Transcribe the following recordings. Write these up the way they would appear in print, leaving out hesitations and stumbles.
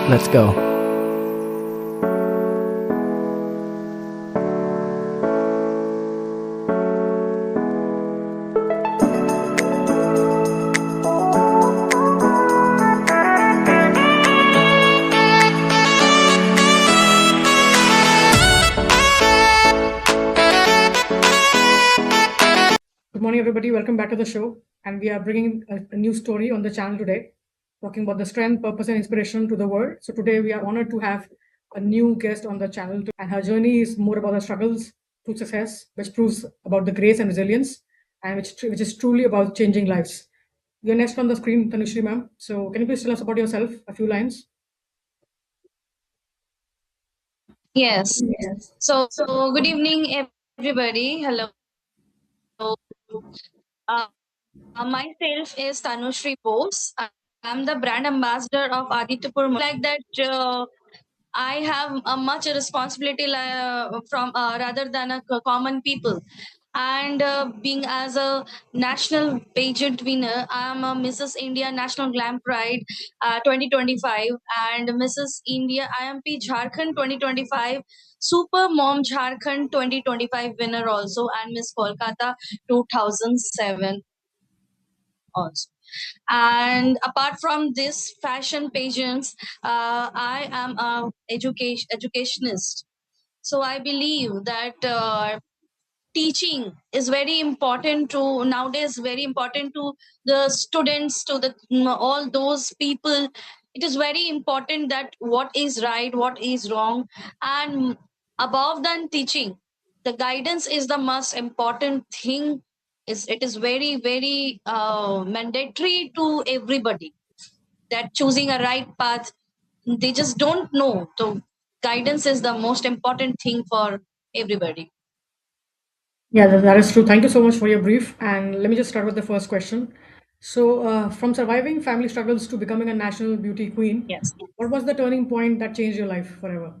Let's go. Good morning, everybody. Welcome back to the show. And we are bringing a new story on the channel today, talking about the strength, purpose, and inspiration to the world. So today we are honored to have a new guest on the channel, and her journey is more about the struggles to success, which proves about the grace and resilience, and which is truly about changing lives. You're next on the screen, Tanushri ma'am. So can you please tell us about yourself, a few lines? Yes. So, good evening, everybody. Hello. Uh, myself is Tanushri Bose. I'm the brand ambassador of Adityapur. Like that, I have a much responsibility from rather than a common people. And being as a national pageant winner, I am a Mrs. India National Glam Pride 2025 and Mrs. India IMP Jharkhand 2025, Super Mom Jharkhand 2025 winner also, and Miss Kolkata 2007 also. And apart from this fashion pageants, I am a educationist. So I believe that teaching is very important to nowadays, very important to the students, to the all those people. It is very important that what is right, what is wrong, and above than teaching, the guidance is the most important thing. Is it is very very mandatory to everybody that choosing a right path, they just don't know. So guidance is the most important thing for everybody. Yeah, that is true. Thank you so much for your brief. And let me just start with the first question. So, from surviving family struggles to becoming a national beauty queen, Yes. what was the turning point that changed your life forever?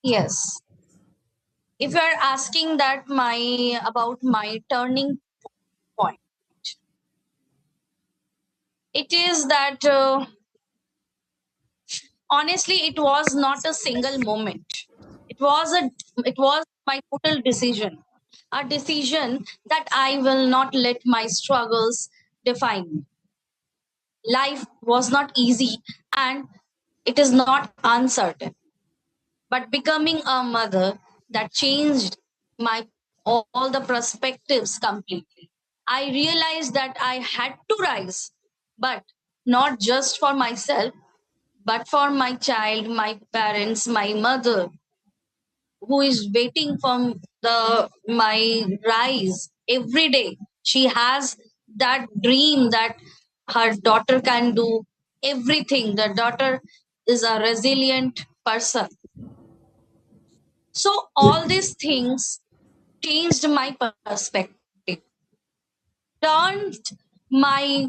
Yes. If you are asking that my about my turning point, it is that honestly, it was not a single moment. It was my total decision, a decision that I will not let my struggles define me. Life was not easy and it is not uncertain. But becoming a mother, that changed my all the perspectives completely. I realized that I had to rise, but not just for myself, but for my child, my parents, my mother, who is waiting for the my rise every day. She has that dream that her daughter can do everything. The daughter is a resilient person. So all these things changed my perspective, turned my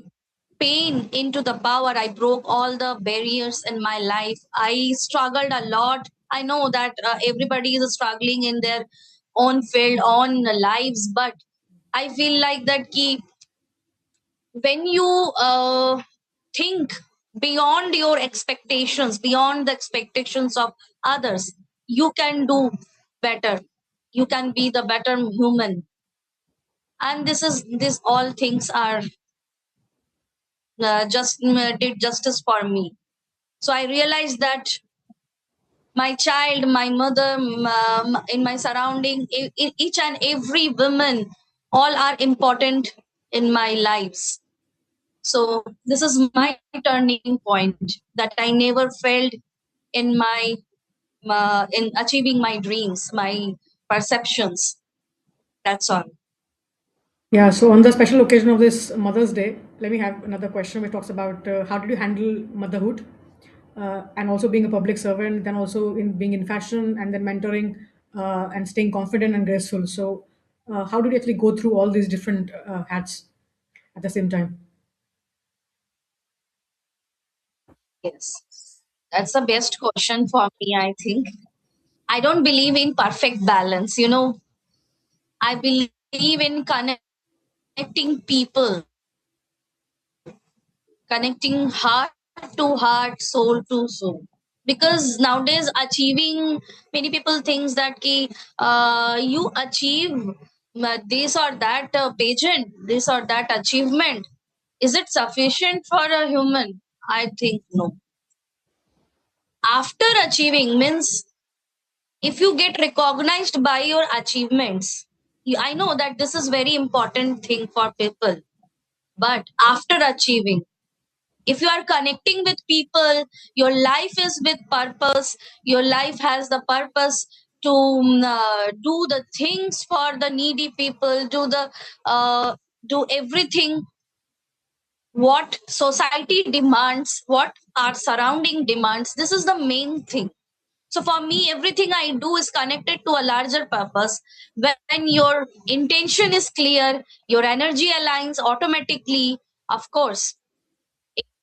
pain into the power. I broke all the barriers in my life. I struggled a lot. I know that everybody is struggling in their own field, own lives, but I feel like that when you think beyond your expectations, beyond the expectations of others, you can do better. You can be the better human. And this all things are just did justice for me. So I realized that my child, my mother, in my surrounding, each and every woman, all are important in my lives. So this is my turning point that I never failed in my in achieving my dreams, my perceptions. That's all. Yeah, so on the special occasion of this Mother's Day, let me have another question which talks about how did you handle motherhood and also being a public servant, then also in being in fashion and then mentoring and staying confident and graceful. So, how did you actually go through all these different hats at the same time? Yes, that's the best question for me. I think I don't believe in perfect balance. I believe in connecting people connecting heart to heart, soul to soul. Because nowadays achieving, many people thinks that you achieve this or that pageant, this or that achievement, is it sufficient for a human? I think no. After achieving means, if you get recognized by your achievements, I know that this is very important thing for people, but after achieving, if you are connecting with people, your life is with purpose, your life has the purpose to do the things for the needy people, uh, do everything what society demands, what our surrounding demands. This is the main thing. So for me, everything I do is connected to a larger purpose. When your intention is clear, your energy aligns automatically. Of course,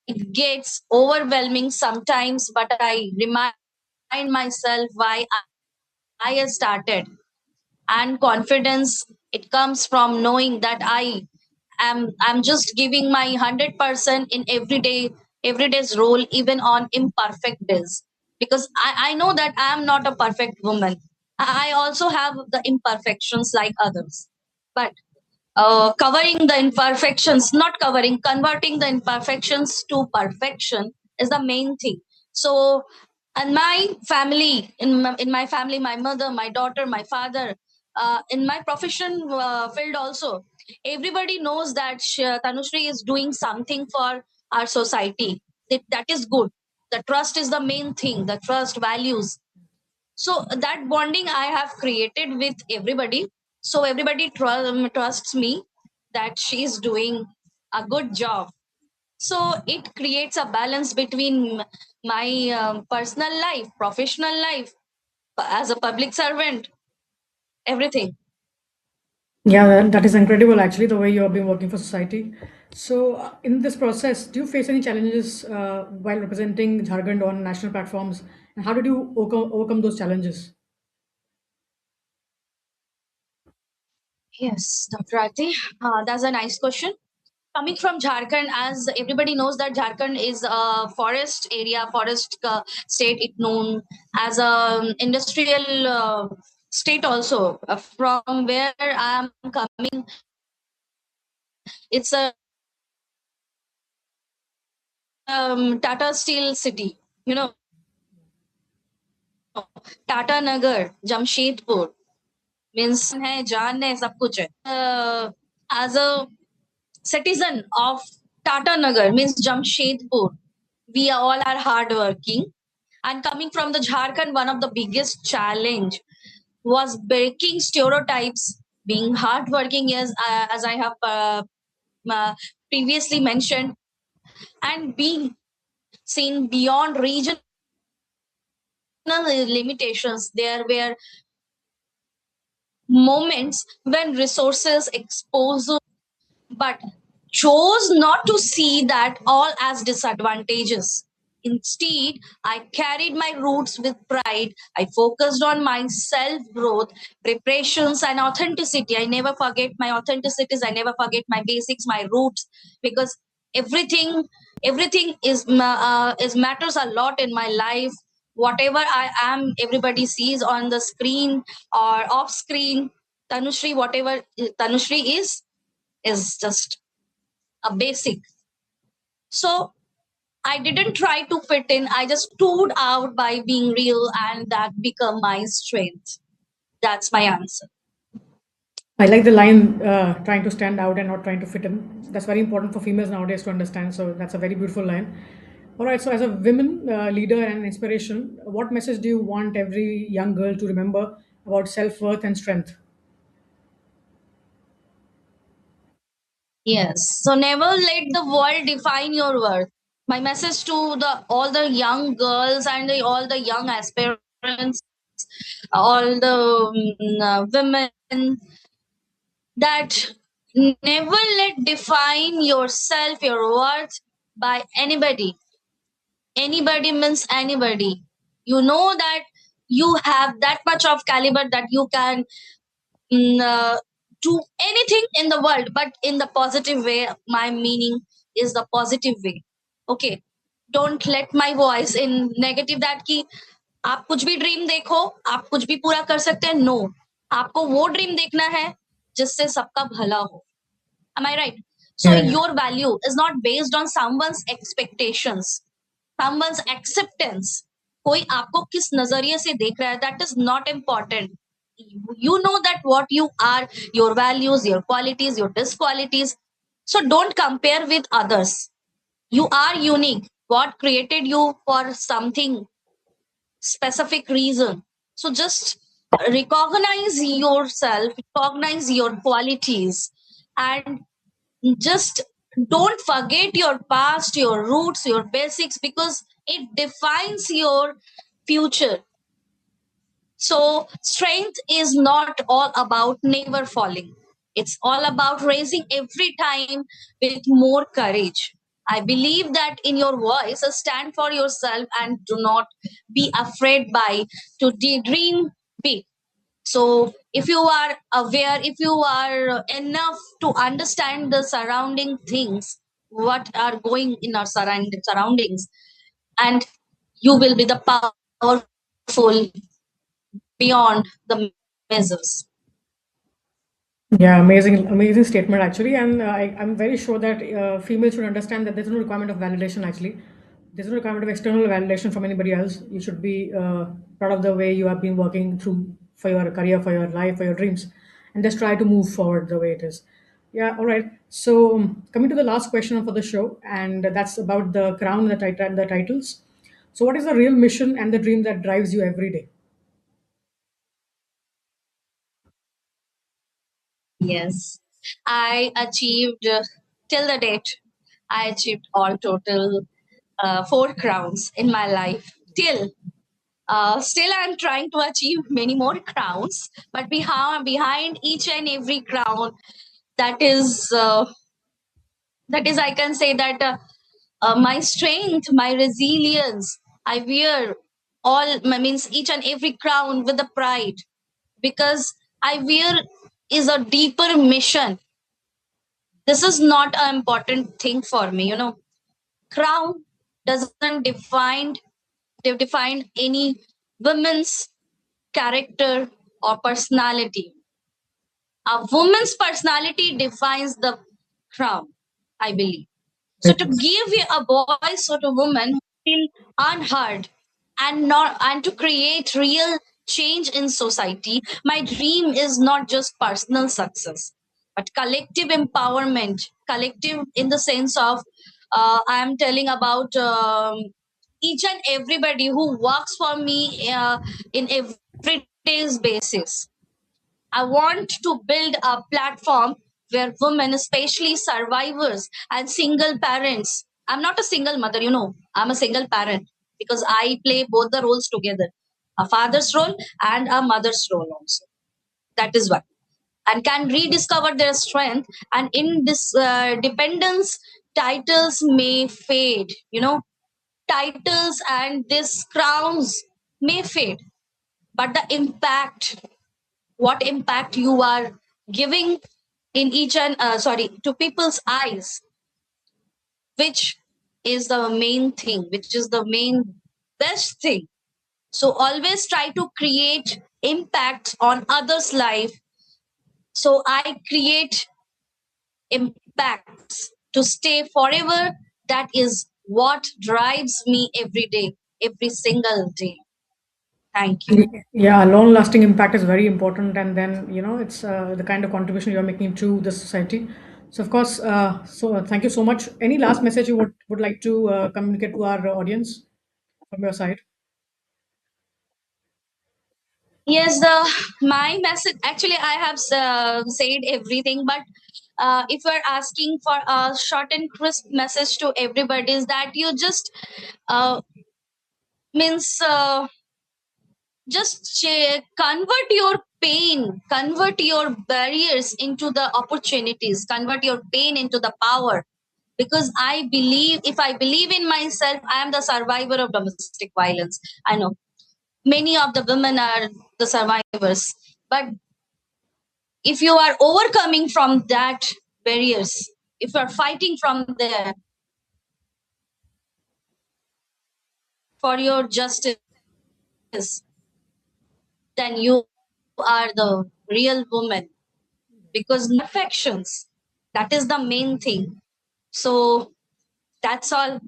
it gets overwhelming sometimes, but I remind myself why I have started. And confidence, it comes from knowing that I'm just giving my 100% in everyday's role, even on imperfect days. Because I know that I'm not a perfect woman. I also have the imperfections like others. But covering the imperfections, not covering, converting the imperfections to perfection is the main thing. So, and my family, in my family, my mother, my daughter, my father, in my profession field also, everybody knows that Tanushree is doing something for our society. That is good. The trust is the main thing. The trust, values, so that bonding I have created with everybody. So everybody trusts me that she's doing a good job. So it creates a balance between my personal life, professional life, as a public servant, everything. Yeah, that is incredible actually, the way you have been working for society. So, in this process, do you face any challenges while representing Jharkhand on national platforms? And how did you overcome those challenges? Yes, Dr. Aarti, that's a nice question. Coming from Jharkhand, as everybody knows that Jharkhand is a forest area, forest state. It known as a industrial state also. From where I am coming, it's a Tata Steel city. You know, Tata Nagar, Jamshedpur means hai, jaan hai, sab kuch hai. As a citizen of Tata Nagar means Jamshedpur, we all are hardworking. And coming from the Jharkhand, one of the biggest challenge was breaking stereotypes, being hardworking as I have uh, previously mentioned, and being seen beyond regional limitations. There were moments when resources exposed, but chose not to see that all as disadvantages. Instead, I carried my roots with pride. I focused on my self growth, preparations, and authenticity. I never forget my authenticities. I never forget my basics, my roots, because everything, everything is matters a lot in my life. Whatever I am, everybody sees on the screen or off screen. Tanushree, whatever Tanushree is just a basic. So I didn't try to fit in. I just stood out by being real, and that became my strength. That's my answer. I like the line, trying to stand out and not trying to fit in. That's very important for females nowadays to understand. So that's a very beautiful line. All right. So as a women leader and inspiration, what message do you want every young girl to remember about self worth and strength? Yes. So never let the world define your worth. My message to the all the young girls and all the young aspirants, all the women, that never let define yourself, your worth by anybody. Anybody means anybody. You know that you have that much of caliber that you can mm, uh, do anything in the world, but in the positive way. My meaning is the positive way. Okay, don't let my voice in negative that ki आप कुछ भी dream देखो, आप कुछ भी पूरा कर सकते हैं, नो, आपको वो ड्रीम देखना है जिससे सबका भला हो. Am I right? So Yeah. your value is not based on someone's expectations, someone's acceptance. कोई आपको किस नजरिए से देख रहा है, that is not important. You know that what you are, your values, your qualities, your disqualities. So don't compare with others. You are unique. God created you for something specific reason. So just recognize yourself, recognize your qualities, and just don't forget your past, your roots, your basics, because it defines your future. So strength is not all about never falling. It's all about raising every time with more courage. I believe that in your voice, stand for yourself and do not be afraid by to dream big. So if you are aware, if you are enough to understand the surrounding things, what are going in our surroundings, and you will be the powerful beyond the measures. Yeah, amazing statement actually, and I'm very sure that females should understand that there's no requirement of validation. Actually, there's no requirement of external validation from anybody else. You should be proud of the way you have been working through for your career, for your life, for your dreams, and just try to move forward the way it is. Yeah, all right. So coming to the last question for the show, and that's about the crown, the titles. So, what is the real mission and the dream that drives you every day? Yes, I achieved till the date. I achieved all total 4 crowns in my life. Still, I'm trying to achieve many more crowns. But behind each and every crown, that is I can say that my strength, my resilience. I wear means each and every crown with the pride, because I wear is a deeper mission. This is not an important thing for me, crown doesn't define any woman's character or personality. A woman's personality defines the crown, I believe. So to give a voice to a woman who feel unheard and to create real change in society, my dream is not just personal success, but collective empowerment. Collective in the sense of I am telling about each and everybody who works for me in every day's basis. I want to build a platform where women, especially survivors and single parents, I'm not a single mother, I'm a single parent, because I play both the roles together, a father's role and a mother's role also. That is why. And can rediscover their strength. And in this dependence, titles may fade, titles and these crowns may fade, but the impact, what impact you are giving in each and to people's eyes, which is the main thing, which is the main best thing. So always try to create impact on others life. So I create impacts to stay forever. That is what drives me every day, every single day. Thank you. Yeah, long lasting impact is very important, and then it's the kind of contribution you're making to the society. So, of course, thank you so much. Any last message you would like to communicate to our audience from your side? Yes, the my message, actually I have said everything, but if we're asking for a short and crisp message to everybody, is that you just uh, means convert your pain, convert your barriers into the opportunities, convert your pain into the power. Because I believe, if I believe in myself, I am the survivor of domestic violence. I know many of the women are the survivors, but if you are overcoming from that barriers, if you are fighting from there, for your justice, then you are the real woman, because affections, that is the main thing. So that's all.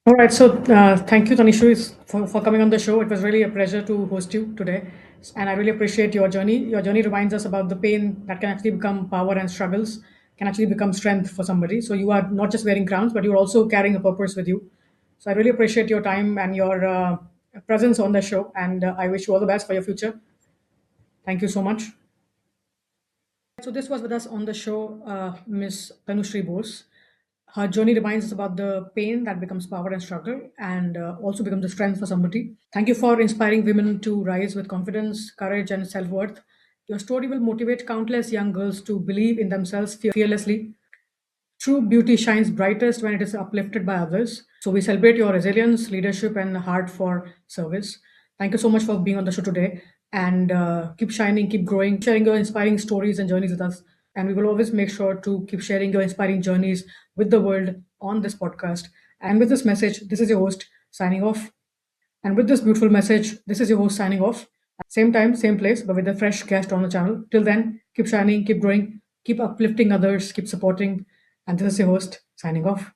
All right. So thank you, Tanishu, for coming on the show. It was really a pleasure to host you today. And I really appreciate your journey. Your journey reminds us about the pain that can actually become power, and struggles can actually become strength for somebody. So you are not just wearing crowns, but you're also carrying a purpose with you. So I really appreciate your time and your presence on the show. And I wish you all the best for your future. Thank you so much. So this was with us on the show, Miss Tanushri Bose. Her journey reminds us about the pain that becomes power and struggle, and also becomes a strength for somebody. Thank you for inspiring women to rise with confidence, courage, and self worth. Your story will motivate countless young girls to believe in themselves fearlessly. True beauty shines brightest when it is uplifted by others. So we celebrate your resilience, leadership, and heart for service. Thank you so much for being on the show today. And keep shining, keep growing, sharing your inspiring stories and journeys with us. And we will always make sure to keep sharing your inspiring journeys with the world on this podcast. And with this message, this is your host signing off. And with this beautiful message, this is your host signing off. Same time, same place, but with a fresh guest on the channel. Till then, keep shining, keep growing, keep uplifting others, keep supporting. And this is your host signing off.